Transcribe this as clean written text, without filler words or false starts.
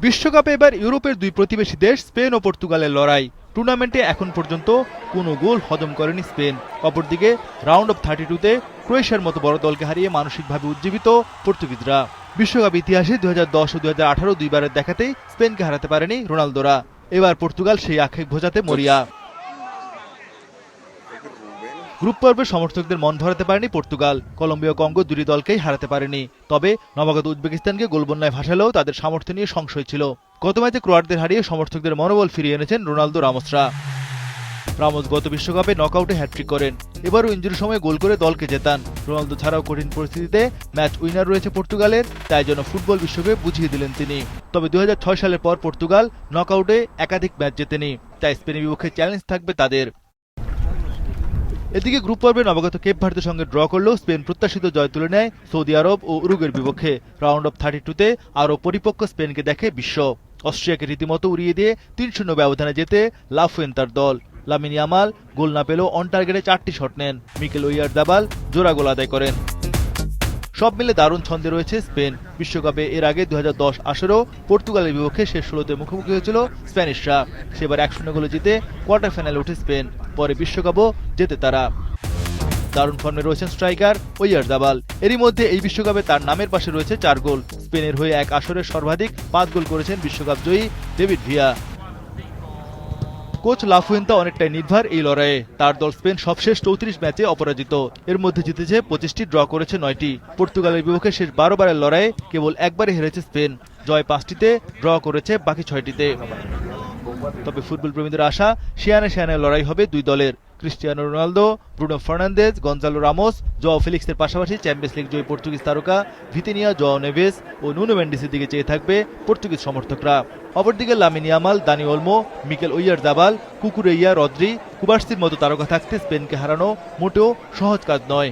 বিশ্বকাপে এবার ইউরোপের দুই প্রতিবেশী দেশ স্পেন ও পর্তুগালের লড়াই। টুর্নামেন্টে এখন পর্যন্ত কোনো গোল হজম করেনি স্পেন। অপরদিকে রাউন্ড অফ 32-তে ক্রোয়েশিয়ার মতো বড় দলকে হারিয়ে মানসিকভাবে উজ্জীবিত পর্তুগিজরা। বিশ্বকাপ ইতিহাসে 2010 ও 2018 দুইবারের দেখাতেই স্পেনকে হারাতে পারেনি রোনালদোরা। এবার পর্তুগাল সেই আক্ষেপ ঘোচাতে মরিয়া। গ্রুপ পর্বে সমর্থকদের মন ভরাতে পারেনি পর্তুগাল। কলম্বিয়া ও কঙ্গো দুটি দলকেই হারাতে পারেনি। তবে নবাগত উজবেকিস্তানকে গোলবন্যায় ভাসালেও তাদের সামর্থ্য নিয়ে সংশয় ছিল। গত ম্যাচে ক্রোয়াটদের হারিয়ে সমর্থকদের মনোবল ফিরিয়ে এনেছেন রোনালদো রামোসরা। রামোস গত বিশ্বকাপে নকআউটে হ্যাটট্রিক করেন। এবারও ইনজুরির সময় গোল করে দলকে জেতান। রোনালদো ছাড়াও কঠিন পরিস্থিতিতে ম্যাচ উইনার রয়েছে পর্তুগালের, তাই জন্য ফুটবল বিশ্বকে বুঝিয়ে দিলেন তিনি। তবে 2006 সালের পর পর্তুগাল নকআউটে একাধিক ম্যাচ জেতেনি, তাই স্পেনের বিপক্ষে চ্যালেঞ্জ থাকবে তাদের। এদিকে গ্রুপ পর্বে নবাগত কেপ ভার্দের সঙ্গে ড্র করলেও স্পেন প্রত্যাশিত জয় তুলে নেয় সৌদি আরব ও উরুগুয়ের বিপক্ষে। রাউন্ড অফ 32-তে আরও পরিপক্ক স্পেনকে দেখে বিশ্ব। অস্ট্রিয়াকে রীতিমতো উড়িয়ে দিয়ে 3-0 ব্যবধানে জেতে লা ফুয়েন্তার দল। লামিন ইয়ামাল গোল না পেলেও অন টার্গেটে 4টি শট নেন। মিকেল ওয়াইয়ারজাবাল জোড়া গোল আদায় করেন। সব মিলে দারুণ ছন্দে রয়েছে স্পেন। বিশ্বকাপে এর আগে 2010 আসরেও পর্তুগালের বিপক্ষে শেষ 16তে মুখোমুখি হয়েছিল স্প্যানিশরা। সেবার 1-0 গোলে জিতে কোয়ার্টার ফাইনালে ওঠে স্পেন। পরে বিশ্বকাপও জেতে তারা। দারুণ ফর্মে রয়েছেন স্ট্রাইকার ওয়াইয়ারজাবাল। এরই মধ্যে এই বিশ্বকাপে তার নামের পাশে রয়েছে 4 গোল। স্পেনের হয়ে এক আসরে সর্বাধিক 5 গোল করেছেন বিশ্বকাপ জয়ী ডেভিড ভিয়া। কোচ লা ফুয়েন্তা অনেকটাই নির্ভর এই লড়াইয়ে। তার দল স্পেন সবশেষ 34 ম্যাচে অপরাজিত। এর মধ্যে জিতেছে 25টি, ড্র করেছে 9টি। পর্তুগালের বিপক্ষে শেষ 12 বারের লড়াইয়ে কেবল একবারে হেরেছে স্পেন। জয় 5টিতে, ড্র করেছে বাকি 6টিতে। তবে ফুটবল প্রেমীদের আশা শিয়ানে শিয়ানে লড়াই হবে দুই দলের। Cristiano Ronaldo, Bruno Fernandes, Goncalo Ramos, Joao ফেলিক্সের পাশাপাশি চ্যাম্পিয়ন্স লিগ জয়ী পর্তুগিজ তারকা ভিতিনিয়া, জোয়াও নেভেস ও নুনো মেন্ডিসের দিকে চেয়ে থাকবে পর্তুগিজ সমর্থকরা। অপরদিকে Lamine Yamal, Dani Olmo, Mikel Oyarzabal, Cucurella, Rodri, কুবার্সির মতো তারকা থাকতে স্পেনকে হারানো মোটেও সহজ কাজ নয়।